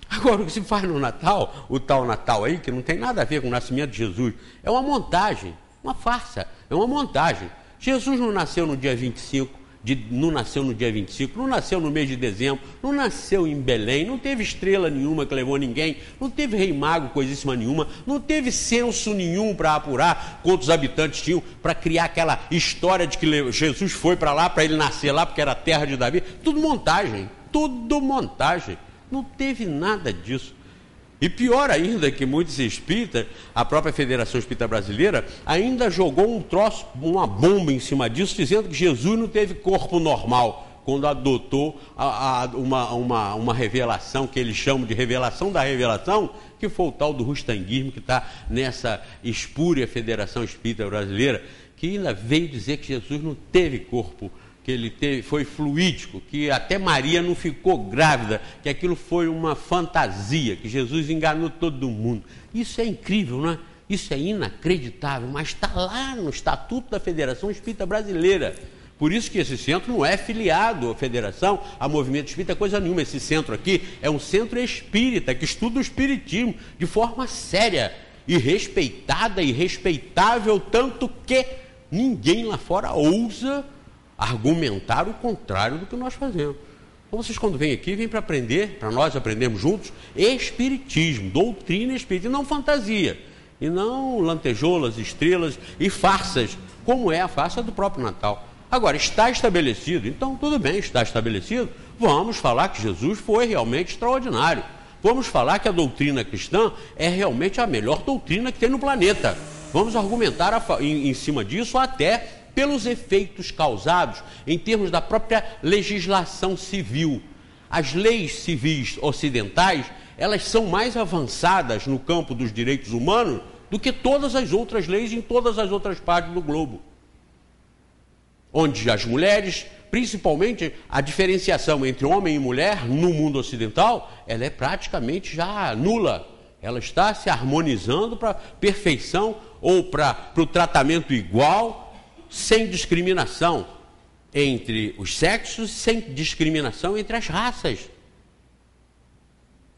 Agora, o que se faz no Natal, o tal Natal aí, que não tem nada a ver com o nascimento de Jesus, é uma montagem, uma farsa, é uma montagem. Jesus não nasceu no dia 25, não nasceu no dia 25, não nasceu no mês de dezembro, não nasceu em Belém, não teve estrela nenhuma que levou ninguém, não teve rei mago, coisíssima nenhuma, não teve censo nenhum para apurar quantos habitantes tinham, para criar aquela história de que Jesus foi para lá, para ele nascer lá, porque era a terra de Davi. Tudo montagem, tudo montagem. Não teve nada disso. E pior ainda que muitos espíritas, a própria Federação Espírita Brasileira, ainda jogou um troço, uma bomba em cima disso, dizendo que Jesus não teve corpo normal, quando adotou uma revelação, que eles chamam de revelação da revelação, que foi o tal do rustanguismo, que está nessa espúria Federação Espírita Brasileira, que ainda veio dizer que Jesus não teve corpo, que ele foi fluídico, que até Maria não ficou grávida, que aquilo foi uma fantasia, que Jesus enganou todo mundo. Isso é incrível, não é? Isso é inacreditável, mas está lá no Estatuto da Federação Espírita Brasileira. Por isso que esse centro não é filiado à Federação, a Movimento Espírita, coisa nenhuma. Esse centro aqui é um centro espírita, que estuda o espiritismo de forma séria e respeitada e respeitável, tanto que ninguém lá fora ousa argumentar o contrário do que nós fazemos. Então vocês, quando vêm aqui, vêm para aprender, para nós aprendermos juntos, espiritismo, doutrina espírita, e não fantasia, e não lantejoulas, estrelas e farsas, como é a farsa do próprio Natal. Agora, está estabelecido, então tudo bem, está estabelecido, vamos falar que Jesus foi realmente extraordinário, vamos falar que a doutrina cristã é realmente a melhor doutrina que tem no planeta, vamos argumentar em cima disso até pelos efeitos causados em termos da própria legislação civil. As leis civis ocidentais, elas são mais avançadas no campo dos direitos humanos do que todas as outras leis em todas as outras partes do globo. Onde as mulheres, principalmente a diferenciação entre homem e mulher no mundo ocidental, ela é praticamente já nula. Ela está se harmonizando para a perfeição ou para o tratamento igual, sem discriminação entre os sexos, sem discriminação entre as raças.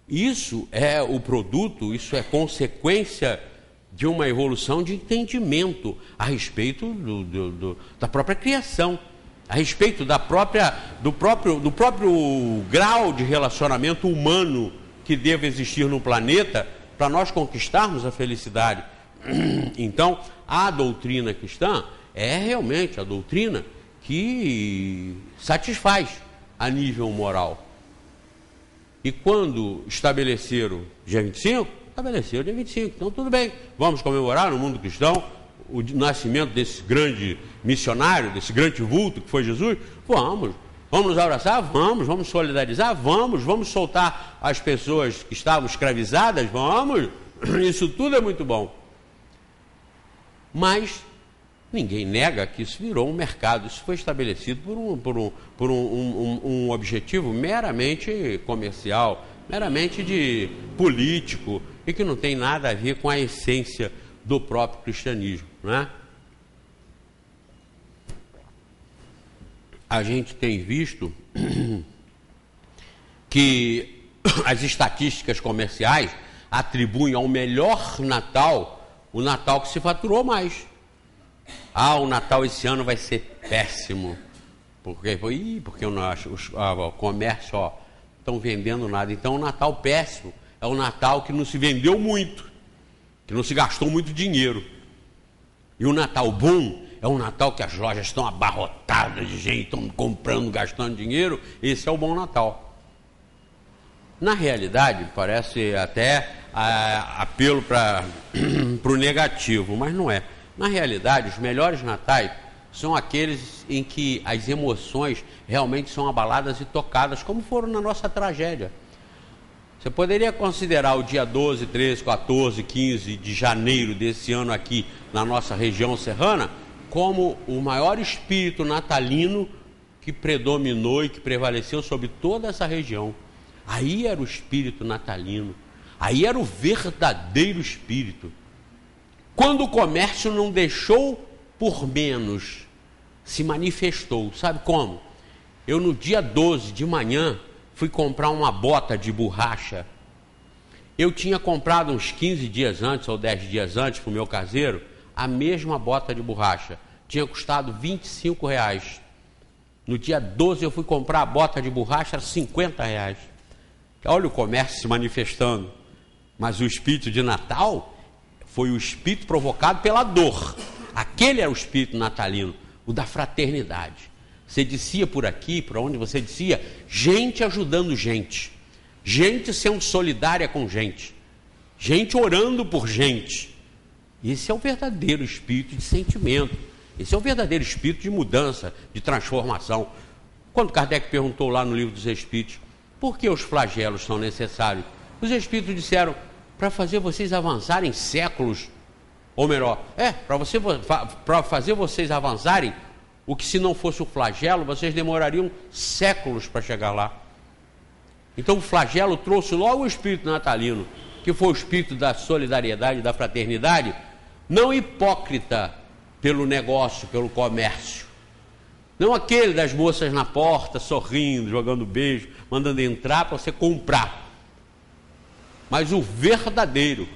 Isso é o produto, isso é consequência de uma evolução de entendimento a respeito da própria criação, a respeito do próprio grau de relacionamento humano que deve existir no planeta para nós conquistarmos a felicidade. Então, a doutrina cristã é realmente a doutrina que satisfaz a nível moral. E quando estabeleceram dia 25, estabeleceram dia 25. Então tudo bem, vamos comemorar no mundo cristão o nascimento desse grande missionário, desse grande vulto que foi Jesus? Vamos nos abraçar? Vamos solidarizar? Vamos soltar as pessoas que estavam escravizadas? Vamos, isso tudo é muito bom. Mas ninguém nega que isso virou um mercado, isso foi estabelecido por um objetivo meramente comercial, meramente de político, e que não tem nada a ver com a essência do próprio cristianismo, não é? A gente tem visto que as estatísticas comerciais atribuem ao melhor Natal o Natal que se faturou mais. O Natal esse ano vai ser péssimo. Porque o comércio estão vendendo nada. Então o Natal péssimo é o Natal que não se vendeu muito, que não se gastou muito dinheiro. E o Natal bom é um Natal que as lojas estão abarrotadas de gente, estão comprando, gastando dinheiro. Esse é o bom Natal. Na realidade, parece até apelo para o negativo, mas não é. Na realidade, os melhores natais são aqueles em que as emoções realmente são abaladas e tocadas, como foram na nossa tragédia. Você poderia considerar o dia 12, 13, 14, 15 de janeiro desse ano aqui na nossa região serrana como o maior espírito natalino que predominou e que prevaleceu sobre toda essa região. Aí era o espírito natalino, aí era o verdadeiro espírito. Quando o comércio não deixou por menos, se manifestou. Sabe como? Eu no dia 12 de manhã fui comprar uma bota de borracha. Eu tinha comprado uns 15 dias antes ou 10 dias antes para o meu caseiro a mesma bota de borracha. Tinha custado R$25. No dia 12 eu fui comprar a bota de borracha, R$50. Olha o comércio se manifestando. Mas o espírito de Natal foi o espírito provocado pela dor. Aquele era o espírito natalino, o da fraternidade. Você descia por aqui, por onde você descia, gente ajudando gente, gente sendo solidária com gente, gente orando por gente. Esse é o verdadeiro espírito de sentimento, esse é o verdadeiro espírito de mudança, de transformação. Quando Kardec perguntou lá no Livro dos Espíritos, por que os flagelos são necessários? Os Espíritos disseram, para fazer vocês avançarem séculos, ou melhor, para fazer vocês avançarem, o que se não fosse o flagelo, vocês demorariam séculos para chegar lá. Então o flagelo trouxe logo o espírito natalino, que foi o espírito da solidariedade, da fraternidade, não hipócrita pelo negócio, pelo comércio. Não aquele das moças na porta, sorrindo, jogando beijo, mandando entrar para você comprar. Mas o verdadeiro,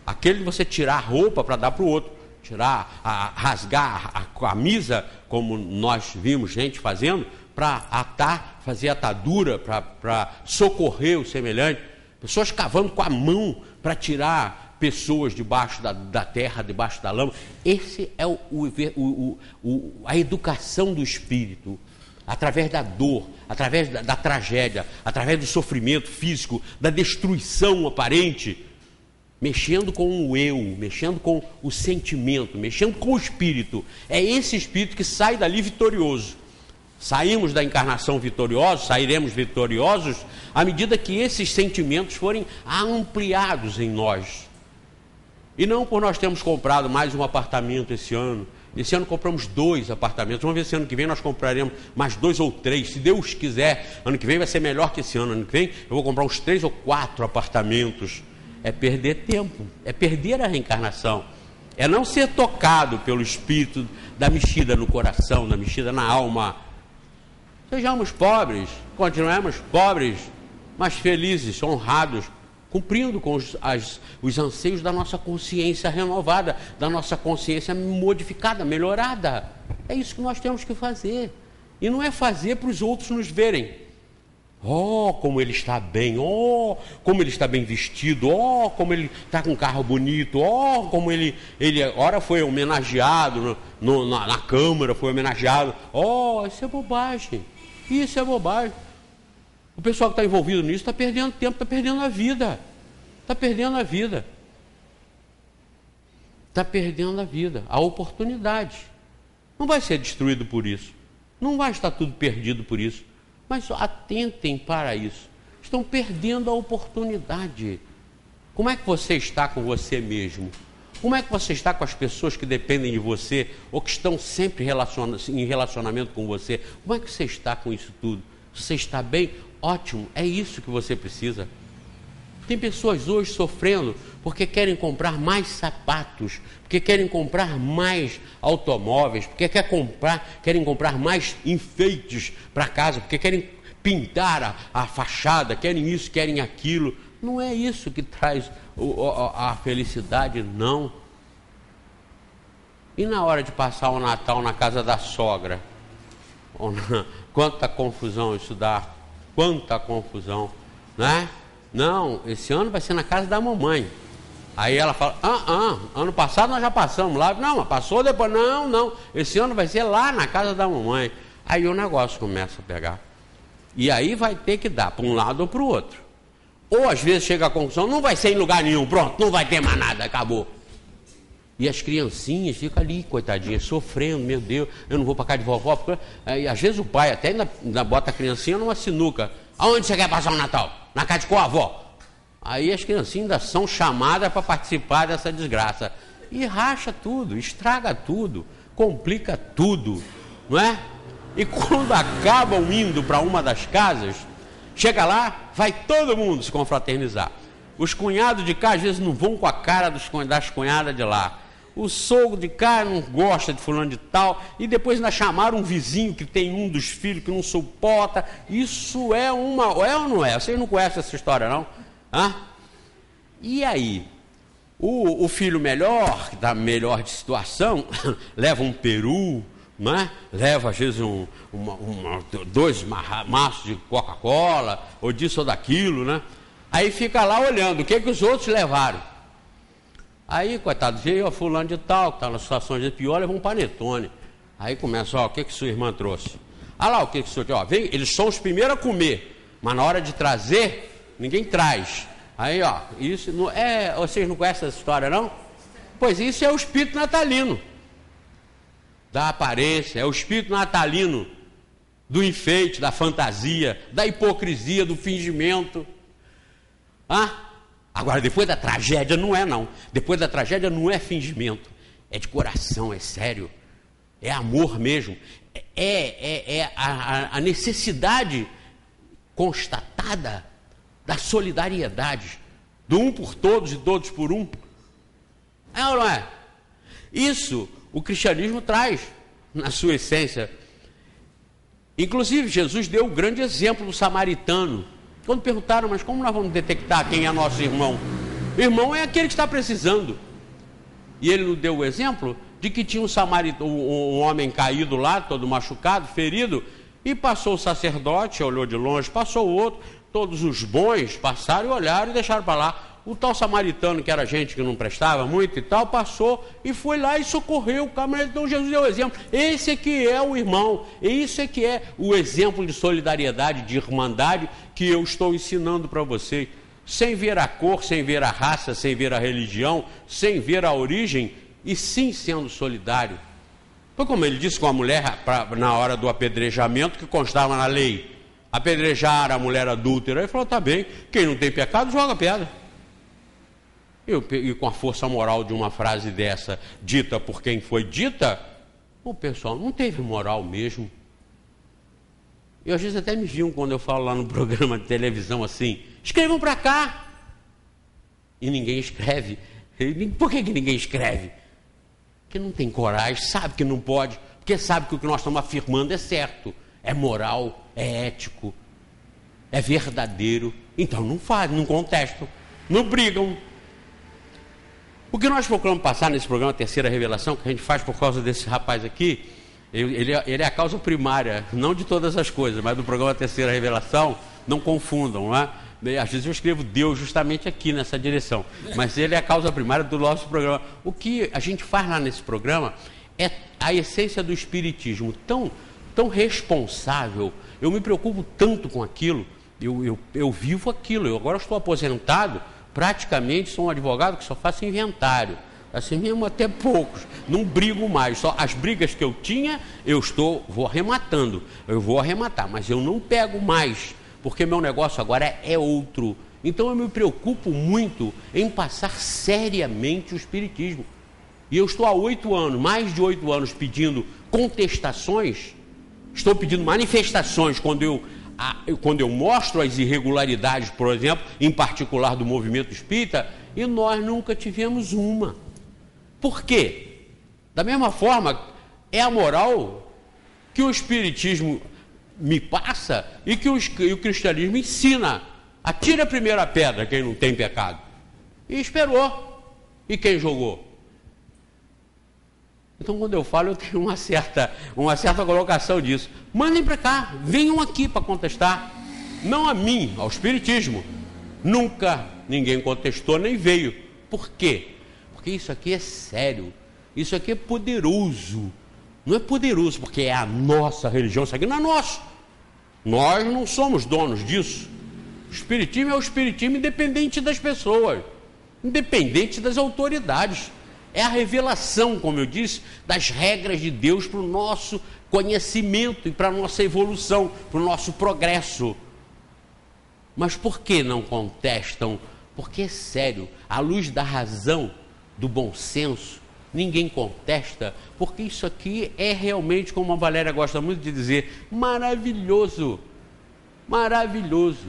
aquele de você tirar a roupa para dar para o outro, rasgar a camisa, como nós vimos gente fazendo, para fazer atadura, para socorrer o semelhante. Pessoas cavando com a mão para tirar pessoas debaixo da terra, debaixo da lama. Esse é a educação do espírito, através da dor, através da tragédia, através do sofrimento físico, da destruição aparente, mexendo com o eu, mexendo com o sentimento, mexendo com o espírito. É esse espírito que sai dali vitorioso. Saímos da encarnação vitoriosos, sairemos vitoriosos à medida que esses sentimentos forem ampliados em nós. E não por nós termos comprado mais um apartamento esse ano. Esse ano compramos 2 apartamentos. Vamos ver se ano que vem nós compraremos mais 2 ou 3. Se Deus quiser, ano que vem vai ser melhor que esse ano. Ano que vem eu vou comprar uns 3 ou 4 apartamentos. É perder tempo, é perder a reencarnação. É não ser tocado pelo espírito da mexida no coração, da mexida na alma. Sejamos pobres, continuemos pobres, mas felizes, honrados, cumprindo com os anseios da nossa consciência renovada, da nossa consciência modificada, melhorada. É isso que nós temos que fazer. E não é fazer para os outros nos verem. Oh, como ele está bem, oh, como ele está bem vestido, oh, como ele está com um carro bonito, oh, como ele agora foi homenageado na Câmara, foi homenageado. Oh, isso é bobagem, isso é bobagem. O pessoal que está envolvido nisso está perdendo tempo, está perdendo a vida. Está perdendo a vida. Está perdendo a vida, a oportunidade. Não vai ser destruído por isso. Não vai estar tudo perdido por isso. Mas atentem para isso. Estão perdendo a oportunidade. Como é que você está com você mesmo? Como é que você está com as pessoas que dependem de você ou que estão sempre em relacionamento com você? Como é que você está com isso tudo? Você está bem? Ótimo, é isso que você precisa. Tem pessoas hoje sofrendo porque querem comprar mais sapatos, porque querem comprar mais automóveis, porque querem comprar mais enfeites para casa, porque querem pintar a fachada, querem isso, querem aquilo. Não é isso que traz a felicidade, não. E na hora de passar o Natal na casa da sogra? Quanta confusão isso dá, quanta confusão, né? Não, esse ano vai ser na casa da mamãe. Aí ela fala, ano passado nós já passamos lá. Não, mas passou depois. Não, esse ano vai ser lá na casa da mamãe. Aí o negócio começa a pegar. E aí vai ter que dar para um lado ou para o outro. Ou às vezes chega a conclusão, não vai ser em lugar nenhum, pronto, não vai ter mais nada, acabou. E as criancinhas ficam ali, coitadinhas, sofrendo, meu Deus, eu não vou para casa de vovó. Porque... E às vezes o pai até ainda bota a criancinha numa sinuca. Aonde você quer passar o Natal? Na casa de qual avó? Aí as criancinhas ainda são chamadas para participar dessa desgraça. E racha tudo, estraga tudo, complica tudo, não é? E quando acabam indo para uma das casas, chega lá, vai todo mundo se confraternizar. Os cunhados de cá às vezes não vão com a cara das cunhadas de lá. O sogro de cá não gosta de fulano de tal, e depois ainda chamaram um vizinho que tem um dos filhos que não suporta. Isso é uma... É ou não é? Vocês não conhecem essa história, não? E aí? O filho melhor, que está melhor de situação, leva um peru, né? Leva às vezes dois maços de Coca-Cola, ou disso ou daquilo, né? Aí fica lá olhando o que os outros levaram. Aí, coitado, veio a fulano de tal, que está na situação de pior, leva um panetone. Aí começa, o que sua irmã trouxe? Lá, o que o senhor... vem, eles são os primeiros a comer, mas na hora de trazer, ninguém traz. Aí, isso não é... Vocês não conhecem essa história, não? Pois isso é o espírito natalino. Da aparência, é o espírito natalino do enfeite, da fantasia, da hipocrisia, do fingimento. Agora, depois da tragédia, não é não. Depois da tragédia não é fingimento. É de coração, é sério. É amor mesmo. É a necessidade constatada da solidariedade. Do um por todos e todos por um. É ou não é? Isso o cristianismo traz na sua essência. Inclusive, Jesus deu o grande exemplo do samaritano. Quando perguntaram, mas como nós vamos detectar quem é nosso irmão? O irmão é aquele que está precisando. E ele nos deu o exemplo de que tinha um homem caído lá, todo machucado, ferido, e passou o sacerdote, olhou de longe, passou o outro, todos os bons passaram e olharam e deixaram para lá. O tal samaritano, que era gente que não prestava muito e tal, passou e foi lá e socorreu o camarada. Então Jesus deu o exemplo. Esse é que é o irmão, isso é que é o exemplo de solidariedade, de irmandade que eu estou ensinando para vocês. Sem ver a cor, sem ver a raça, sem ver a religião, sem ver a origem, e sim sendo solidário. Foi como ele disse com a mulher na hora do apedrejamento, que constava na lei. Apedrejar a mulher adúltera. Ele falou, tá bem, quem não tem pecado joga pedra. E com a força moral de uma frase dessa, dita por quem foi dita, o pessoal não teve moral mesmo. E às vezes até me viam quando eu falo lá no programa de televisão assim, escrevam para cá. E ninguém escreve. Por que ninguém escreve? Porque não tem coragem, sabe que não pode, porque sabe que o que nós estamos afirmando é certo, é moral, é ético, é verdadeiro. Então não fazem, não contestam, não brigam. O que nós procuramos passar nesse programa Terceira Revelação, que a gente faz por causa desse rapaz aqui, ele é a causa primária, não de todas as coisas, mas do programa Terceira Revelação, não confundam, não é? Às vezes eu escrevo Deus justamente aqui nessa direção, mas ele é a causa primária do nosso programa. O que a gente faz lá nesse programa é a essência do espiritismo, tão responsável. Eu me preocupo tanto com aquilo, eu vivo aquilo. Eu agora estou aposentado, praticamente sou um advogado que só faço inventário, assim mesmo até poucos, não brigo mais, só as brigas que eu tinha, vou arrematando, eu vou arrematar, mas eu não pego mais, porque meu negócio agora é outro. Então eu me preocupo muito em passar seriamente o espiritismo, e eu estou há 8 anos, mais de 8 anos pedindo contestações, estou pedindo manifestações quando eu mostro as irregularidades, por exemplo, em particular do movimento espírita, e nós nunca tivemos uma. Por quê? Da mesma forma, é a moral que o espiritismo me passa e que o cristianismo ensina. Atire a primeira pedra quem não tem pecado. E esperou. E quem jogou? Então, quando eu falo, eu tenho uma certa colocação disso. Mandem para cá, venham aqui para contestar. Não a mim, ao Espiritismo. Nunca ninguém contestou nem veio. Por quê? Porque isso aqui é sério. Isso aqui é poderoso. Não é poderoso porque é a nossa religião. Isso aqui não é nosso. Nós não somos donos disso. O Espiritismo é o Espiritismo independente das pessoas, independente das autoridades. É a revelação, como eu disse, das regras de Deus para o nosso conhecimento e para a nossa evolução, para o nosso progresso. Mas por que não contestam? Porque é sério, à luz da razão, do bom senso, ninguém contesta, porque isso aqui é realmente, como a Valéria gosta muito de dizer, maravilhoso, maravilhoso.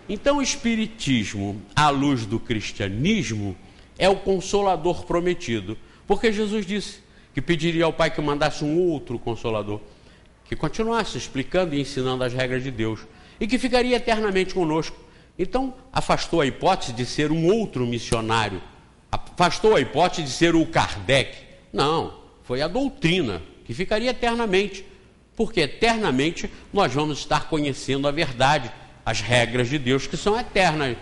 Então o Espiritismo, à luz do cristianismo, é o Consolador prometido, porque Jesus disse que pediria ao Pai que mandasse um outro Consolador, que continuasse explicando e ensinando as regras de Deus, e que ficaria eternamente conosco. Então afastou a hipótese de ser um outro missionário, afastou a hipótese de ser o Kardec. Não, foi a doutrina, que ficaria eternamente, porque eternamente nós vamos estar conhecendo a verdade, as regras de Deus que são eternas.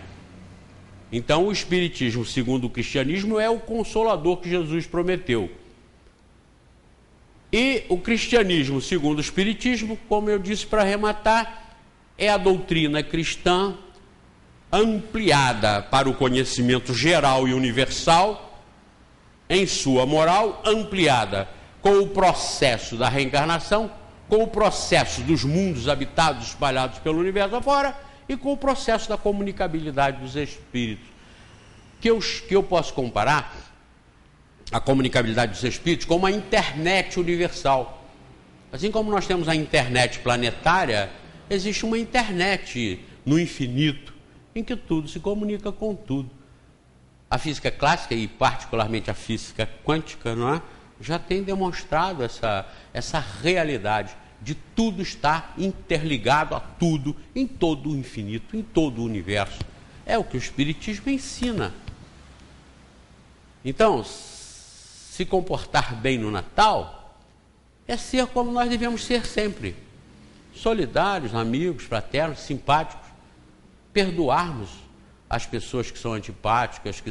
Então o Espiritismo, segundo o cristianismo, é o Consolador que Jesus prometeu. E o cristianismo, segundo o Espiritismo, como eu disse para arrematar, é a doutrina cristã ampliada para o conhecimento geral e universal, em sua moral, ampliada com o processo da reencarnação, com o processo dos mundos habitados espalhados pelo universo afora e com o processo da comunicabilidade dos espíritos. Que eu posso comparar a comunicabilidade dos espíritos com uma internet universal. Assim como nós temos a internet planetária, existe uma internet no infinito, em que tudo se comunica com tudo. A física clássica, e particularmente a física quântica, não é? Já tem demonstrado essa realidade de tudo estar interligado a tudo, em todo o infinito, em todo o universo. É o que o Espiritismo ensina. Então, se comportar bem no Natal é ser como nós devemos ser sempre. Solidários, amigos, fraternos, simpáticos. Perdoarmos as pessoas que são antipáticas,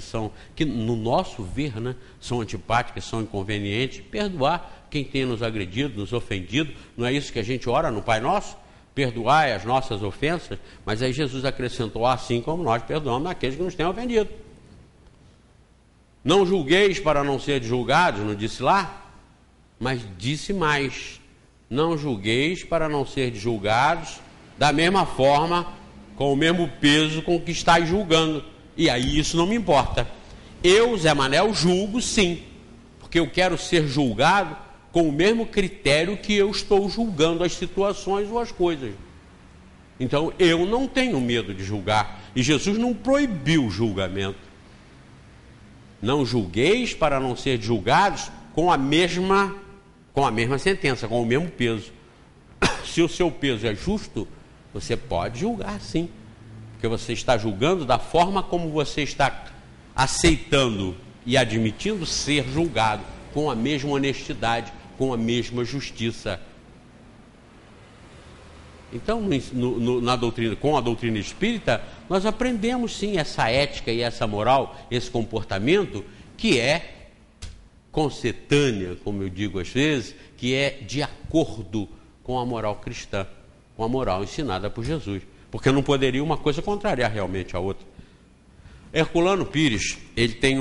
que no nosso ver, né, são antipáticas, são inconvenientes. Perdoar quem tem nos agredido, nos ofendido. Não é isso que a gente ora no Pai Nosso? Perdoai as nossas ofensas. Mas aí Jesus acrescentou, assim como nós perdoamos aqueles que nos têm ofendido. Não julgueis para não ser julgados, não disse lá? Mas disse mais. Não julgueis para não ser julgados da mesma forma, com o mesmo peso com que estáis julgando. E aí isso não me importa. Eu, Zé Manel, julgo sim, porque eu quero ser julgado com o mesmo critério que eu estou julgando as situações ou as coisas. Então eu não tenho medo de julgar. E Jesus não proibiu o julgamento. Não julgueis para não ser julgados com a mesma sentença, com o mesmo peso. Se o seu peso é justo, você pode julgar sim, porque você está julgando da forma como você está aceitando e admitindo ser julgado, com a mesma honestidade, com a mesma justiça. Então, na doutrina, com a doutrina espírita, nós aprendemos sim essa ética e essa moral, esse comportamento que é concetânea, como eu digo às vezes, que é de acordo com a moral cristã, com a moral ensinada por Jesus, porque não poderia uma coisa contrariar realmente a outra. Herculano Pires, ele tem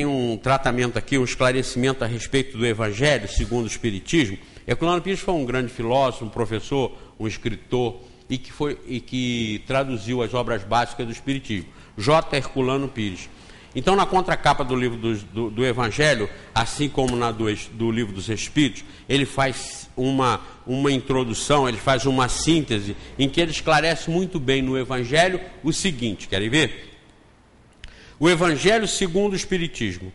um tratamento aqui, um esclarecimento a respeito do Evangelho segundo o Espiritismo. Herculano Pires foi um grande filósofo, um professor, um escritor e que traduziu as obras básicas do Espiritismo. J. Herculano Pires. Então, na contracapa do livro do Evangelho, assim como na do livro dos Espíritos, ele faz uma introdução, ele faz uma síntese, em que ele esclarece muito bem no Evangelho o seguinte, querem ver? O Evangelho segundo o Espiritismo,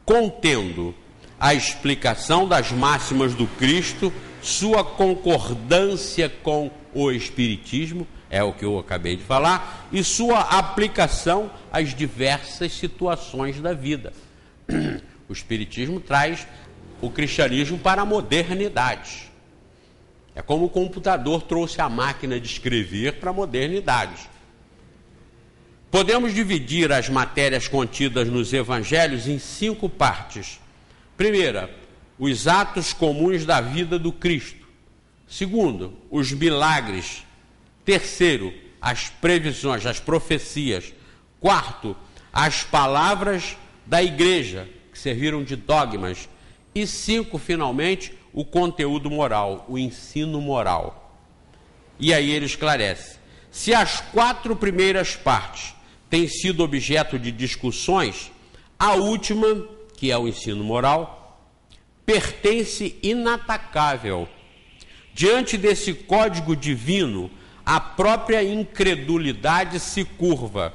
contendo a explicação das máximas do Cristo, sua concordância com o Espiritismo, é o que eu acabei de falar, e sua aplicação às diversas situações da vida. O Espiritismo traz o cristianismo para a modernidade. É como o computador trouxe a máquina de escrever para a modernidade. Podemos dividir as matérias contidas nos evangelhos em 5 partes. Primeira, os atos comuns da vida do Cristo. Segundo, os milagres. Terceiro, as previsões, as profecias. Quarto, as palavras da igreja, que serviram de dogmas. E 5, finalmente, o conteúdo moral, o ensino moral. E aí ele esclarece: se as 4 primeiras partes têm sido objeto de discussões, a última, que é o ensino moral, pertence inatacável. Diante desse código divino, a própria incredulidade se curva.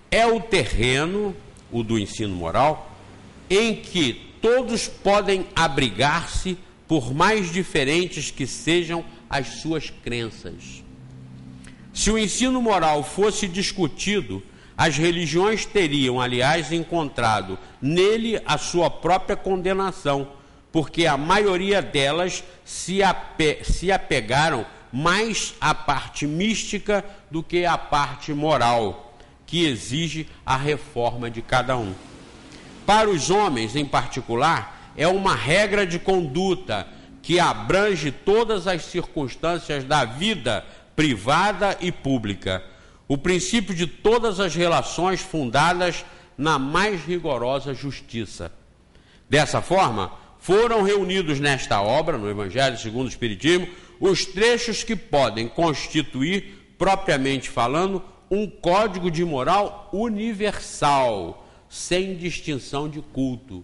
É o terreno, o do ensino moral, em que todos podem abrigar-se, por mais diferentes que sejam as suas crenças. Se o ensino moral fosse discutido, as religiões teriam, aliás, encontrado nele a sua própria condenação, porque a maioria delas se apegaram mais à parte mística do que à parte moral, que exige a reforma de cada um. Para os homens, em particular, é uma regra de conduta que abrange todas as circunstâncias da vida privada e pública. O princípio de todas as relações fundadas na mais rigorosa justiça. Dessa forma, foram reunidos nesta obra, no Evangelho segundo o Espiritismo, os trechos que podem constituir, propriamente falando, um código de moral universal, sem distinção de culto.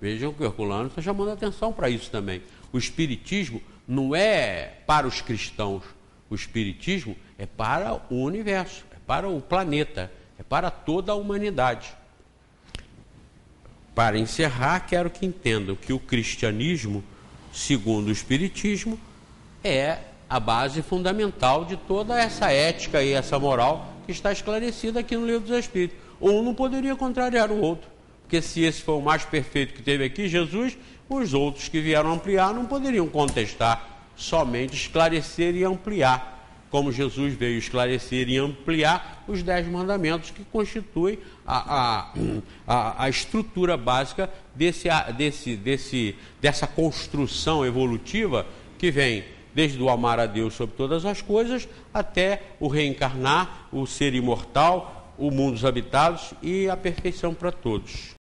Vejam que o Herculano está chamando a atenção para isso também. O Espiritismo não é para os cristãos, o Espiritismo é para o universo, é para o planeta, é para toda a humanidade. Para encerrar, quero que entendam que o cristianismo, segundo o Espiritismo, é a base fundamental de toda essa ética e essa moral que está esclarecida aqui no Livro dos Espíritos. Um não poderia contrariar o outro, porque se esse foi o mais perfeito que teve aqui, Jesus, os outros que vieram ampliar não poderiam contestar, somente esclarecer e ampliar, como Jesus veio esclarecer e ampliar os 10 mandamentos que constituem a estrutura básica dessa construção evolutiva que vem desde o amar a Deus sobre todas as coisas até o reencarnar, o ser imortal, o mundo dos habitados e a perfeição para todos.